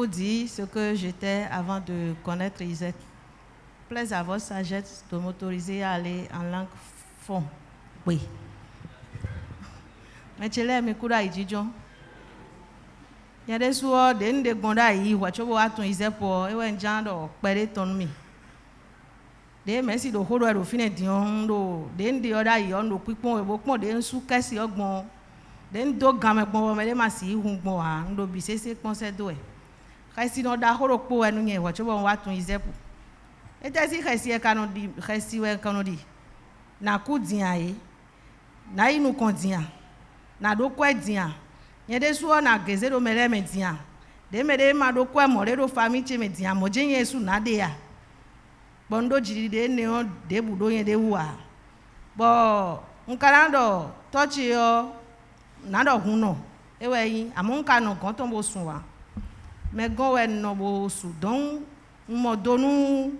pour dire ce que j'étais avant de connaître Isaac. Plaise à votre sagesse de m'autoriser à aller en langue fond. Oui. Mais tu l'as mis quoi ici, John? Il y a des soirs, des gondas ici, ou tu vois ton Isaac pour et un genre de perdre ton mi. Des merci de hodo au fin de dion, des oda yon, do quickon et beaucoup de sous cassi augment. Des do gamme bon, mais les massi ou bon, do bisser ses conseils doué. Kasi no da horo po enu nye wa chobo wa tun izepu etesi kasi e kanodi kasi we kanodi na ku dia e na inu kon dia na do kwa dia nye de so na geze do mere me dia de mere ma do kwa mo do fami che me dia mo je yesu na de ya bondo jiri de ne o de budo ye de wa bo nkanado tochi yo na do huno ewe yi amunka no kon to mo sun wa mais quand on est Soudan, on donne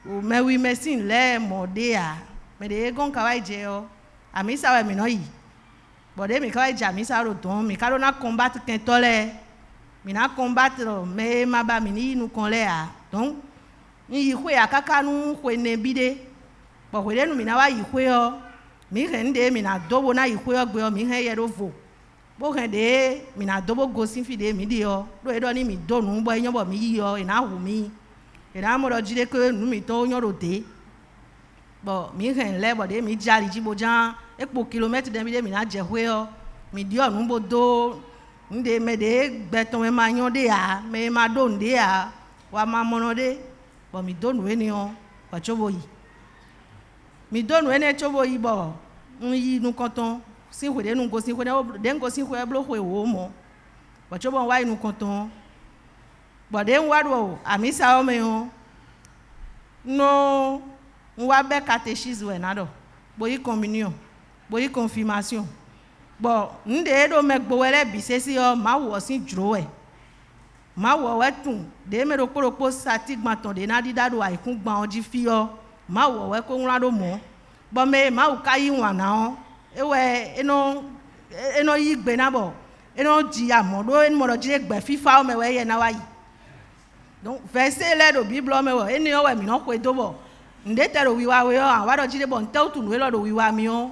mais oui merci les modéa mais des gants kawaii jeo ami ça ouais minoi bodé mi kawaii jami ça roton mi kalo na combattre kentole mi na combattre mais ma ba mini nous konlea donc ni yihwe akaka nu hwene bide bo hwele nu mi na wa yihwe o mi rende mi na dobo na yihwe o gbe o mi he yero vo bo hende mi na dobo gosin fide mi di o do edo ni mi donu bo eyan bo mi yiyo ina hu mi ina mo do jide ke nu mi to yan rode bo mi hen le bo de mi jari jibo jan epo kilometer de mi de mi na jehwe o mi di onu bo do nde me de gbeton me ma yan de a me ma do nde a wa ma mono de bo mi donu eni o wa chobo yi mi donu eni chobo yi bo nyi nu konton si vous avez un gosse, vous avez un gosse, vous avez un gosse, vous avez un canton. Vous avez un wado, ami ça o meyo. No, on va faire catéchisme ou nado. Boyi communion, boyi confirmation. Bon, nous devons mettre boele bisesi o ma wo si droe. Ma wo wetu, de me roko satik maton de nadi dado ai kun gba on di fi o. Ma wo we ko nlado mo. Bon me ma u kayi wana o. Ewe eno yigbe na bo eno ji amodo en mo jire gbe fifa o mewe ye na wa yi donc verset le do bible o mewe eni o we mi no kwe do bo nde te ro wiwa we o wa do jire bo nte otu no lo do wiwa mi o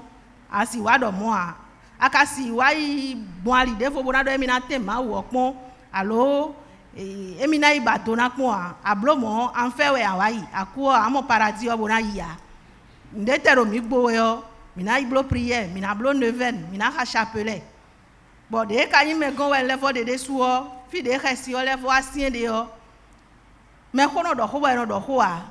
asi wa do mo a akasi wa yi bon ali de fo bo na do emi na te ma wo pon alo emi na ibato na pon a ablo mo an fe we awa yi aku amo paradis o bo na yi a nde te ro mi gbo we o mina iblo prière mina blo neuvaine mina ha chapelet bon de ka yin me gon we level de suo fi de resi o level asien de o me kono do ho we no do ho a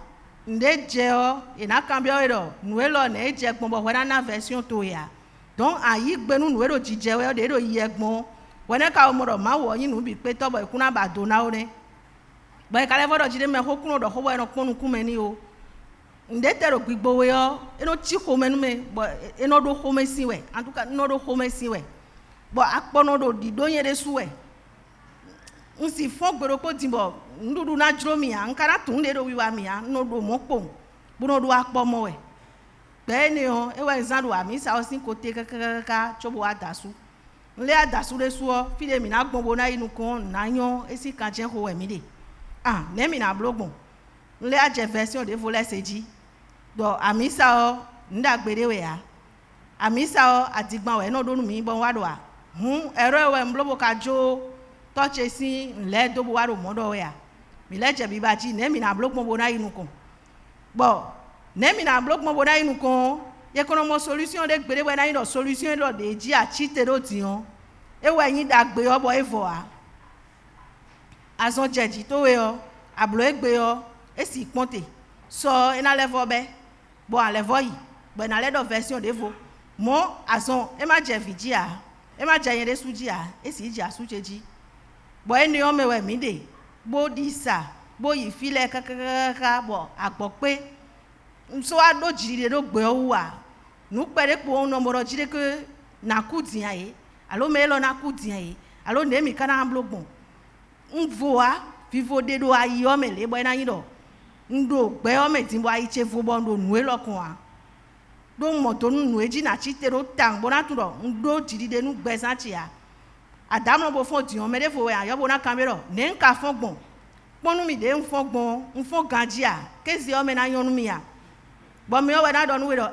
nde je o ina cambio do nu elo na e je gbon bo we na version to ya donc ayi gbenu nu ero jije we de do yi egbon we na ka o mo do ma wo yin nu bi pe to bo ikuna ba do na o ne bo ka level do jide me ho kuno do ho we no ponu ku me ni o nde tero gbigbo we o eno ti home nu me bo eno do home si we en tout cas no do home si we bo akpono do di do yen de su we nsi fon gbero ko dimbo ndudu na jro mi an kana tun de do wiwa mi an no do mo po bo no do akpo mo we be ni o e we zan do ami sa o sin kote kaka chobo adasu nle adasu de su o fi de mi na gbon bo na inu kon na yan esi kan je ho we mi de ah ne mi na blogbon nle a je version de volet seji do amisa o nda gbere we ya amisa o adigban we no do nu mi bon wa do a ero we mblobo ka jo touch si nle do bo wa do mo do we ya mi le je bi ba ji ne mi na blogbon bo na inu kon bo ne mi na blogbon bo na inu kon ye kono mo solution de gbere we na yin do solution do de ji a chite do ti on e we yin da gbe o bo evo a azon jeji to we o ablo egbe o esi ponte so ina level be bo a level yi bo na le do version de vo mo azon e ma je vigia e ma je yen de suji a esi ji asujeji bo eni o mewe mi de bo di sa bo yi file kakaka bo agbo pe so a do jiri de do gbe o wa nu pere po no mo ro jire ke na ku dian yi alo me lo na ku dian yi alo ne mi kana amblogbon nvoa vivo de do ayi o me le bo na yin do ndo gbe o me tin bo ayi che fo bo ndo nu e lokun a do mo to nu eji na chi te ro tang bo na tu do ndo jiri de nu gbe san chi a Adam bo fon dion me de fo we ayo bo na camera ne nka fon gbon ponu mi de nfon gbon nfon ganji a kezi o me na yonu mi a bo mi o we na do nu we do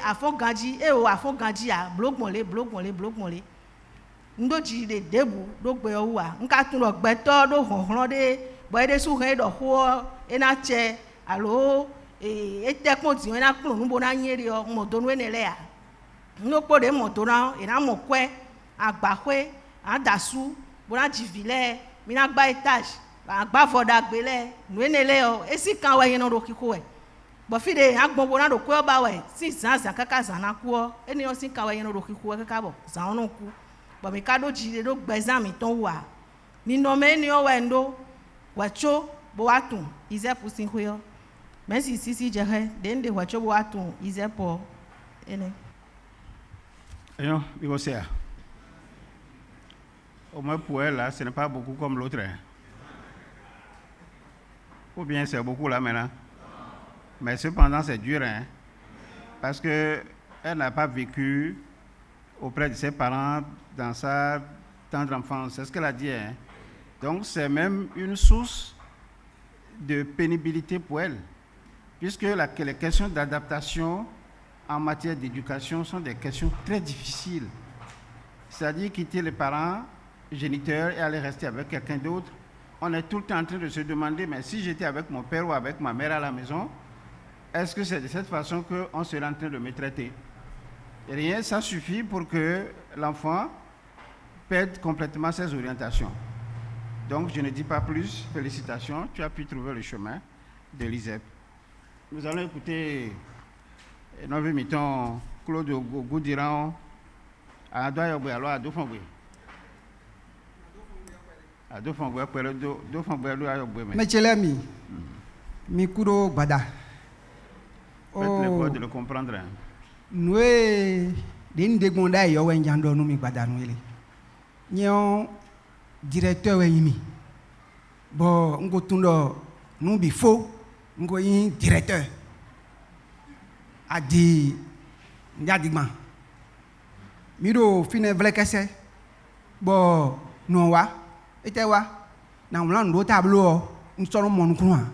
afon ganji o afon ganji a blogbon le ndo ji de debu do gbe o wa nka tun lo gbe to do honhon de bo e de su he do ho e na che alo e te pon dion na kun nu bo na yere o mo do nu e ne le a no po de mo to na e na mo kwe agbahwe adasu bona jivile mina gba etage agba foda gbele nuenele o esi kan we yin no kiko we bo fi de agbon bona do ko ba we si zanzan kaka zana ku o eni o si kan we yin no kiko we kaka bo zan onu ku bo mi ka do jide do gba exam mi ton wa ni no me ni o we ndo wacho bo watun ize pusin huyo merci sisi jehe den de wacho bo watun ize po ene Ayon, Bigosea. Au moins pour elle, là, ce n'est pas beaucoup comme l'autre. Ou bien c'est beaucoup là maintenant. Mais cependant, c'est dur, hein, parce qu'elle n'a pas vécu auprès de ses parents dans sa tendre enfance. C'est ce qu'elle a dit. Hein. Donc, c'est même une source de pénibilité pour elle, puisque les questions d'adaptation en matière d'éducation sont des questions très difficiles. C'est-à-dire quitter les parents géniteurs et aller rester avec quelqu'un d'autre. On est tout le temps en train de se demander, mais si j'étais avec mon père ou avec ma mère à la maison, est-ce que c'est de cette façon qu'on serait en train de me traiter? Et rien, ça suffit pour que l'enfant perde complètement ses orientations. Donc, je ne dis pas plus. Félicitations, tu as pu trouver le chemin de l'ISEP. Nous allons écouter notre miton Claude Goudiran à Doyobé, alors à Dofangwe. À Dofangwe, après le Dofangwe, à Yobé. Mechelemi, Mikuro Bada. Faites l'effort de le comprendre. Nous, den de gonda yo wen jando no mi Bada no ele. Nyon directeur wen yimi. Bo ngo tundo no bi fo, ngo yin directeur. Adi ndiadigman. Miro fine vlekese. Bo no wa ete wa na wlan do tableau nsoro mon kruan.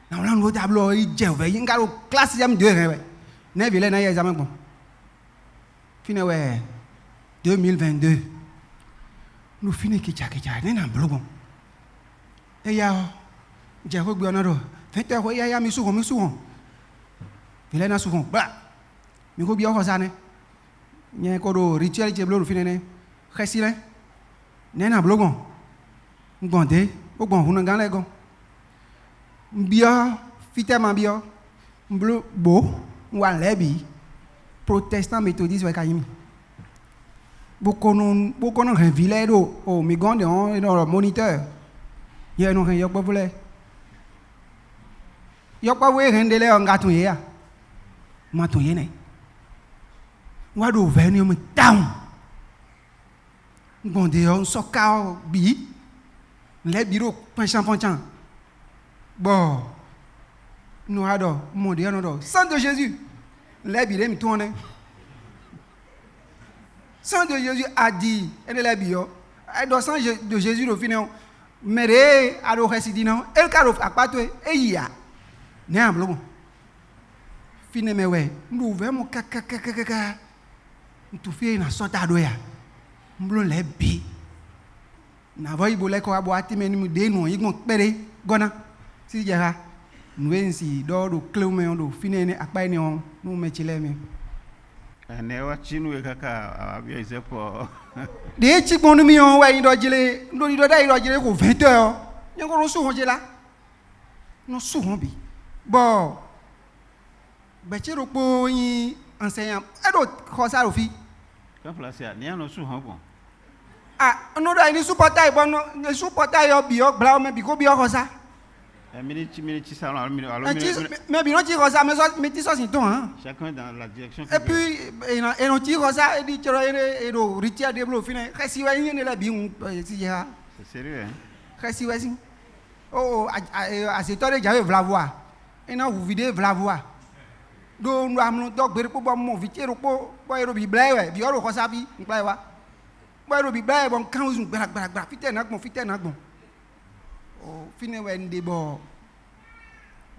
Na wlan do tableau i jeve yingaro classe jam de rewe. Ne vile na examen bon. Fine we 2022. Nous fine kicha ne na blogon. E ya je ko gbe ona do. Fete ko ya mi su ho. Vile na su ho. Ba. Mi ko bi o sa ne. Nye ko do rituel je blo fine ne. Khesile. Ne na blogon. Ngonde, o gon hunu gan lego. Mbia fite ma bia. Mblo bo wa lebi. Protestant méthodiste we kayimi. Bokonon vile do o mi gonde on no moniteur. Ye no yo po vule. Yo pa we rendele on gatun ye ya. Ma to ye ne. Wa do veni mi down. Gonde on soka bi. Le biro ponchan. Bon. Nous ado mon Dieu no do. Sang de Jésus. Le biro mi tourne. Sang de Jésus a dit, et le bio, et dans sang de Jésus le finon, mais ado residino, el caro a pato e ya. Ne amblo. Fine me we, nous vemo kaka. Tu fie na sota do ya. Mblo le bi. Na voi bole ko abo ati meni mu de no yigbon pere gona. Si jara. Nous ensi do do cleume on do fine ne akpa ni on, nous mechile me. Ne wa chinu e kaka abia isepo. De chi gbonu mi on wa yin do jile, ndo di do da yin do jile ko 20 heures. Yen ko so hon je la. No so hon bi. Bon. Be chi ro po yin enseignant. E do ko sa ro fi. Quand placer, ni an so hon bon. Ah, no do ni supporter bon no supporter yo bi o bla o me bi ko bi o ko sa. Minute salon, mais bien tu ça mais tu ça ton hein. Chacun dans la direction. Et puis et non tu ça et dit tu et do ritia de blo fine. Kasi wa yin la bi si ya. C'est sérieux hein. Kasi wa si. Oh à cette heure j'avais vla voir. Et non vous videz vla voir. Do nous am do gbere po mo vite ro po bo ro bi blai we bi o ro ko sa bi npa wa. Boy, be by one council, black, fit and agbon. Oh, fine when they bought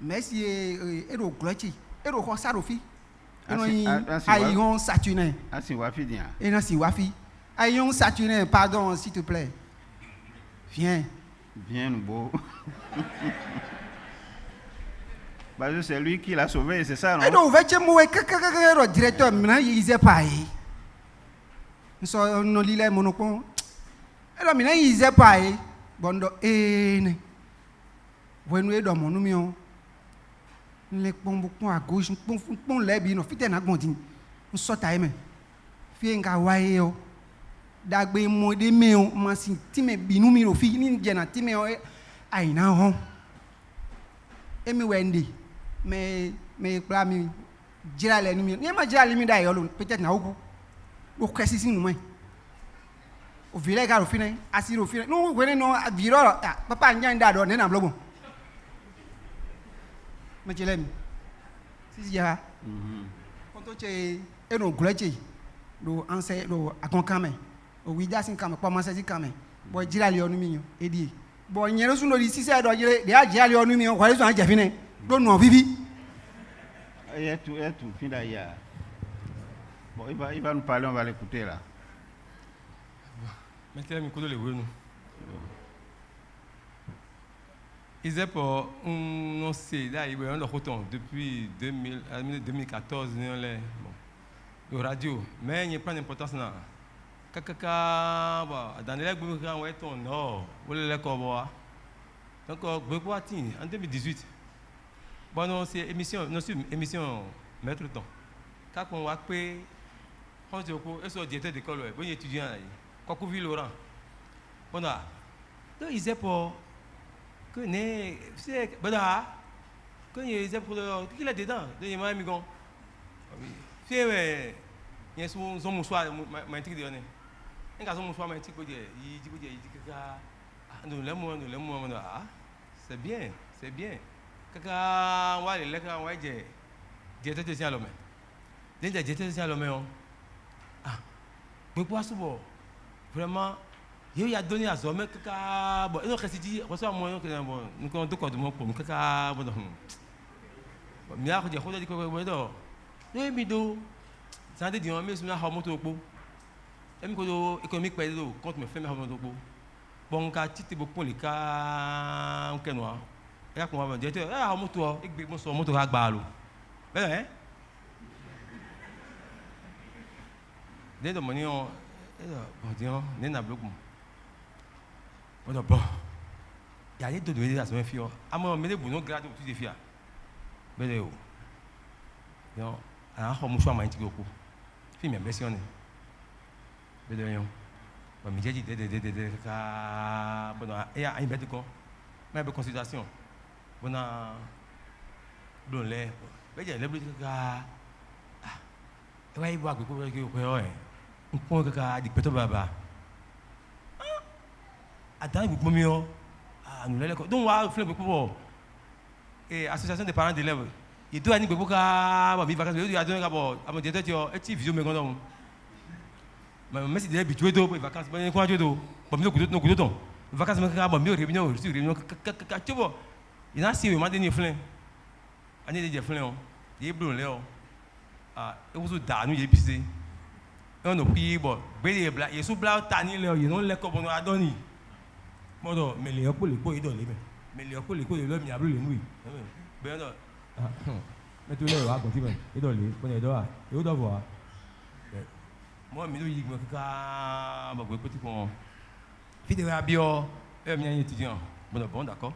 Messi, Edo Glochi, Edo Hosarofi. Aïon Saturnin. Asi wafi dia. Et non, si Wafi. Aïon Saturnin, pardon, s'il te plaît. Viens. Bien beau. Parce que c'est lui qui l'a sauvé, c'est ça, non? Et donc, le directeur, maintenant, il disait pas. Nous sommes les monopons. Et là, maintenant, il disait pas. Bon, et vous nous dans mon numéro. Les pompons à gauche, pompons les bino, fit un agondi. Nous sortons à aimer. Fien gawaio. Dagbe mode meo, mansi, time binumiro, fi, ninjana, time aina hon. Emi Wendy. Mais pour mi jira les numéros ni ma jira limi da yolo peut-être na oku o kwesi sinu mo o vile ga ro fine asi ro fine no we no viro papa nyan da do ne na blogo ma jele mi si ya konto che e no gleche do anse do akonkame o wi dasin kame pa ma se si kame bo jira le onu mi yo edi bo nyere su no di si se do jire de a jira le onu mi yo kwale so an je fine. Don't know, Vivi. Il y a tout, fin d'ailleurs. Bon, il va nous parler, on va l'écouter là. Maintenant, je vais vous dire. Ils étaient pour on sait, là, ils ont le retour depuis 2014, le radio. Mais il n'y a pas d'importance là. Dans les groupes, on est au nord, on est là. Donc, en 2018. Bon, non, c'est émission mettre le temps. Quand on va payer, on se dit que c'est directeur d'école, bon étudiant, quoi que Laurent. Bon là, donc ils étaient pour que ne, c'est bon là, que ils étaient pour le, qu'il est dedans, de y avoir migon. C'est ouais, il y a son mouchoir, ma tique de année. Un garçon mouchoir, ma tique pour dire, il dit que ah nous l'aimons, ah c'est bien. Kaka wale leka waje diete te sialome déjà diete te sialome on ah mais quoi souvent vraiment il y a donné à zome kaka bon non qu'est-ce dit reçoit moi que bon nous quand tout de mon pour kaka bon mais a dit quoi dit quoi bon do ne mi do ça dit on mais na moto po et mi ko économique pas do compte me fait me moto po bon ka tite beaucoup les cas on kenwa. Et là, on va dire, ah, moto, ik ben zo moto raak balo. Ben hè? Dès le moment, on dit, n'est pas bloqué. On dit, bon, il y a des deux de la semaine fille. À moi, mais les bouillons gradés au-dessus des filles. Ben là, non, alors on mouche à manger beaucoup. Fille, mais bien sûr, ben là, bon, mais j'ai dit, bon, il y a une bête de quoi? Mais une consultation. On a donné l'air. Mais il y a les bruits de gars. Ouais, il voit que on prend que dit peut-être baba. Attends, vous pouvez mieux. Ah, nous l'avons. Donc, on va faire beaucoup. Et association des parents d'élèves. Il doit aller beaucoup à ma vie vacances. Il doit donner d'abord à mon directeur. Et tu visions mes gondons. Mais si des habitués de vacances, ben quoi tu dois. Bon, nous coûtons. Vacances, mais quand mieux réunion, tu vois. Il y a si vraiment des flins. On est des flins. Il est bleu là. Ah, et vous êtes dans nous il est pisé. On a pris bon, il est sous blanc tani là, il non les comme on a donné. Bon non, mais les pour les quoi il donne mais les pour les quoi il le miable les nuits. Ben non. Mais tout les va continuer. Il donne les, on est dehors. Et on doit voir. Moi mais il me ka ba petit con. Fille de bio, un étudiant. Bon d'accord.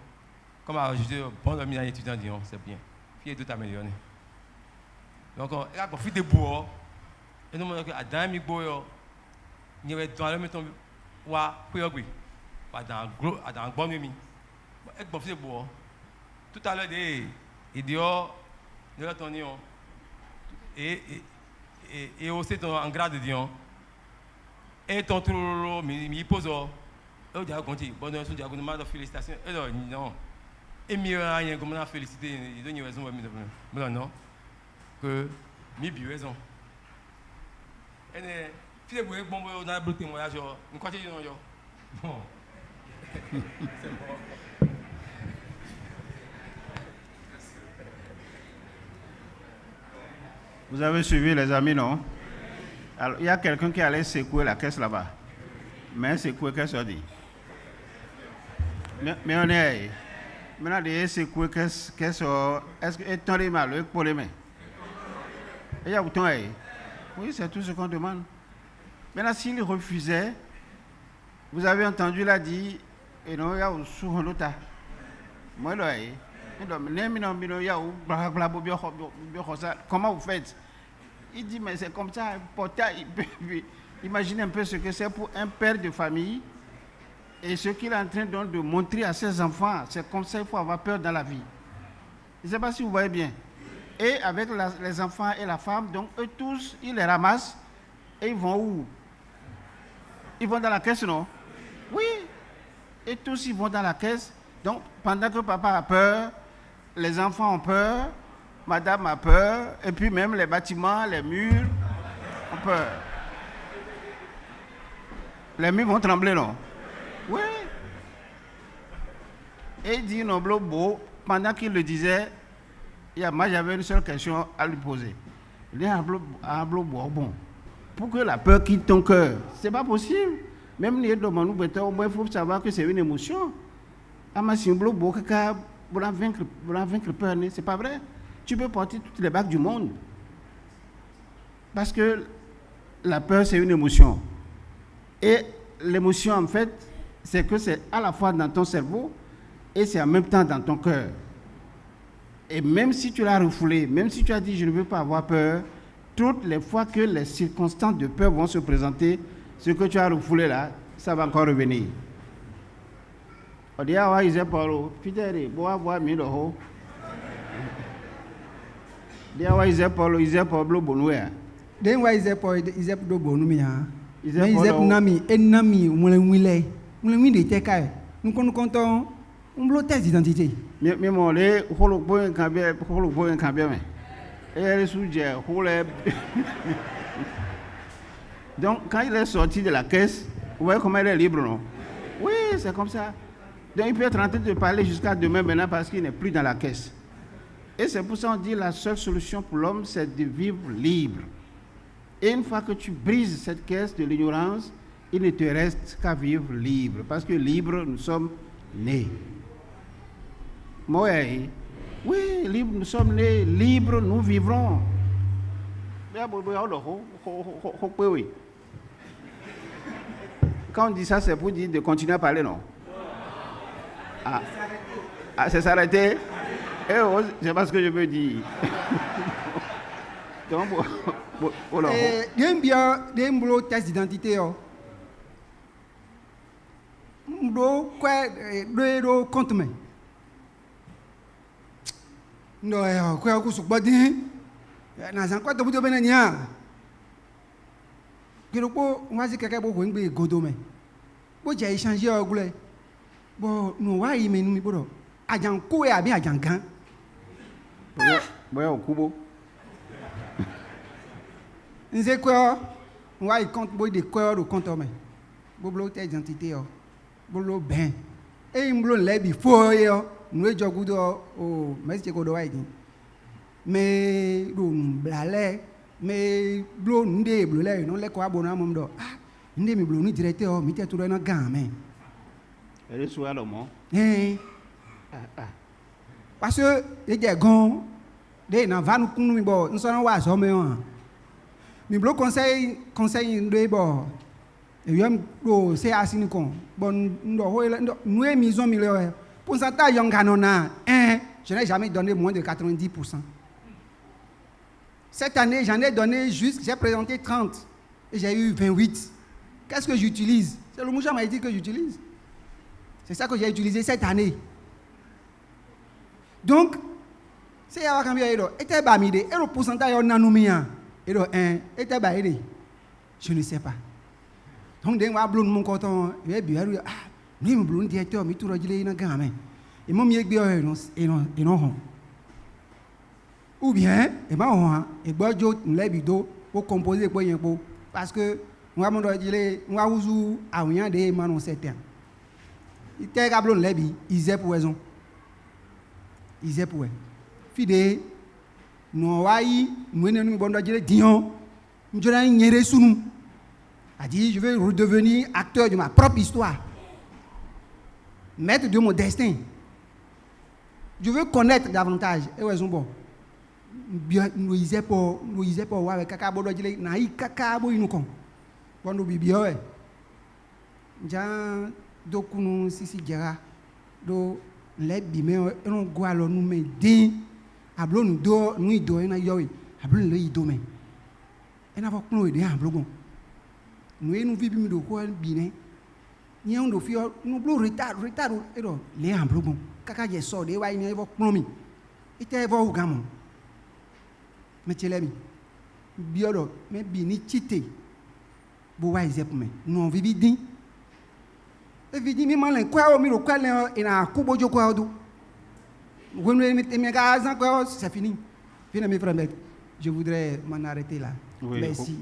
Comme je dis, bon, un étudiant, c'est bien. Fille tout amélioré. Donc, il a profité de bois. Et nous, à dans mes bois, il y avait dans le métro, pour y dans le bon nuit. Il a profité de bois. Tout à l'heure, il dit, nous l'attendons. Et aussi, en grade de Dion. Et ton tour, il pose. Et il a continué. Bon, nous avons félicitations. Et non. Et mieux, il y a comme félicité, il donne raison, mais non, que mi raison. Et Fille vous bon on a bloqué témoignage nous continuons yo. Bon. C'est bon. Vous avez suivi les amis, non? Alors, il y a quelqu'un qui allait secouer la caisse là-bas. Mais secouer, qu'est-ce qu'on dit? Mais on est. Maintenant, il secouer, qu'est-ce que. Est-ce que. Et ton mal, le pour les mains. Il y a autant. Oui, c'est tout ce qu'on demande. Maintenant, s'il refusait, vous avez entendu, il a dit, et non, il y a sous un autre. Moi, là, comment vous faites? Il dit, mais c'est comme ça. Imaginez un peu ce que c'est pour un père de famille et ce qu'il est en train donc de montrer à ses enfants. C'est comme ça qu'il faut avoir peur dans la vie. Je ne sais pas si vous voyez bien. Et avec les enfants et la femme, donc eux tous, ils les ramassent et ils vont où? Ils vont dans la caisse, non? Oui. Et tous, ils vont dans la caisse. Donc, pendant que papa a peur, les enfants ont peur, madame a peur, et puis même les bâtiments, les murs ont peur. Les murs vont trembler, non? Oui. Et il dit, non, beau, pendant qu'il le disait, moi j'avais une seule question à lui poser. Il dit, bon, pour que la peur quitte ton cœur, c'est pas possible. Même si il faut savoir que c'est une émotion. Pour vaincre peur, c'est pas vrai. Tu peux porter toutes les bagues du monde. Parce que la peur, c'est une émotion. Et l'émotion, en fait, c'est que c'est à la fois dans ton cerveau et c'est en même temps dans ton cœur. Et même si tu l'as refoulé, même si tu as dit je ne veux pas avoir peur, toutes les fois que les circonstances de peur vont se présenter, ce que tu as refoulé là, ça va encore revenir. On dit, ah ouais, ils Paulo, Peter, bon, avoir mis le haut. Dia wa Paulo, bonoué. Den wa Paulo, do bonumia. Nami, enami, moulenwile. Moulenwile de tekai. Nous comptons un bloté d'identité. Mais mon lait, holo boy, cambia, mais. Et elle est sujet, Donc, quand il est sorti de la caisse, vous voyez comment elle est libre, non? Oui, c'est comme ça. Donc, il peut être en train de parler jusqu'à demain maintenant parce qu'il n'est plus dans la caisse. Et c'est pour ça qu'on dit la seule solution pour l'homme, c'est de vivre libre. Et une fois que tu brises cette caisse de l'ignorance, il ne te reste qu'à vivre libre. Parce que libre, nous sommes nés. Moi, oui, libre, nous sommes nés. Libre, nous vivrons. Quand on dit ça, c'est pour dire de continuer à parler, non? Ah, c'est s'arrêter? Eh oh, c'est pas ce que je veux dire. Donc, il y a un test d'identité. Compte me. Non, quoi, vous souhaitez dire? N'a pas de bout de benania. Que le pot, moi, c'est quelqu'un pour une godome. Bon, j'ai échangé au goulet. Bon, nous, ouais, il m'a dit, Adjan Koué a bien Adjan Gan. Ouais, au Kubo. Nous c'est quoi? Ouais, il compte boy de quoi au compte mais. Boblo ta identité oh. Boblo ben. Et il me l'a dit faut yo. Nous est jogudo au mais ko do wa idi. Mais do blale mais blo ndé blo là non le ko abona mom do. Ah, ndé mi blo ni directeur mi te to na gan mais. Elle est sur l'homme. Parce que il y a gon de na va nous kunu mi bo nso wa so me on. Mi blo conseil de bo. Et yam do c'est asini kon. Bon ndo ho nous émission mi le. Pourcentage yon kanona je n'ai jamais donné moins de 90%. Cette année, j'en ai donné juste, j'ai présenté 30 et j'ai eu 28. Qu'est-ce que j'utilise? C'est le moucha m'a dit que j'utilise. C'est ça que j'ai utilisé cette année. Donc, c'est à la et le pourcentage on a nommé et le 1 et je ne sais pas. Donc, dès que je mon coton, et bien, ah, ni me blonde directeur, mais tout le monde est gamin. Et mon mieux bien, et non. Ou bien, et ben, et bojo, l'ebido, pour composer pour parce que Moi, mon doigt, moi, vous avez des manos certains. Il était à blon lebi, ils est pour raison. Ils est pour eux. Fide, nous voyons, nous bon doigt, Dion, nous avons une sous nous. A dit, je vais redevenir acteur de ma propre histoire. Maître de mon destin. Je veux connaître davantage. Et ouais, bon. Nous disons pas, ouais, kaka bodo jile, na i kaka bo inu kon. Bon, nous bibio, ouais. Jan, do kunu sisi jera, do let bime, on go alors nous me din, ablo nous do, nous ido, na yoy, ablo le ido me. Et na vok nous ido, ablo gon. Nous vivons de quoi bine. Ni on do fio, nous blo retard, et do, le ablo gon. Kaka je so de wa ni vok plomi. Ite vo ugamo. Mechelemi. Biolo, me bini chite. Bo wa ize pour me. Nous on vit din. E vidi mi malen kwa o mi ro kwa le ina kubo jo kwa odu. When we meet mes gars, c'est fini. Fini mes frères. Je voudrais m'en arrêter là. Oui, merci.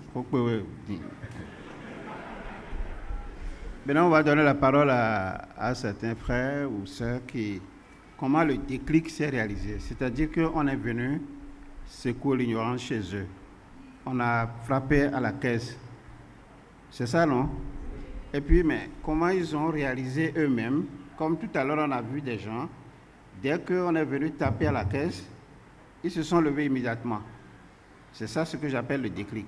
Maintenant, on va donner la parole à certains frères ou sœurs comment le déclic s'est réalisé. C'est-à-dire qu'on est venu secouer l'ignorance chez eux. On a frappé à la caisse. C'est ça, non? Et puis, mais comment ils ont réalisé eux-mêmes? Comme tout à l'heure, on a vu des gens, dès qu'on est venu taper à la caisse, ils se sont levés immédiatement. C'est ça ce que j'appelle le déclic.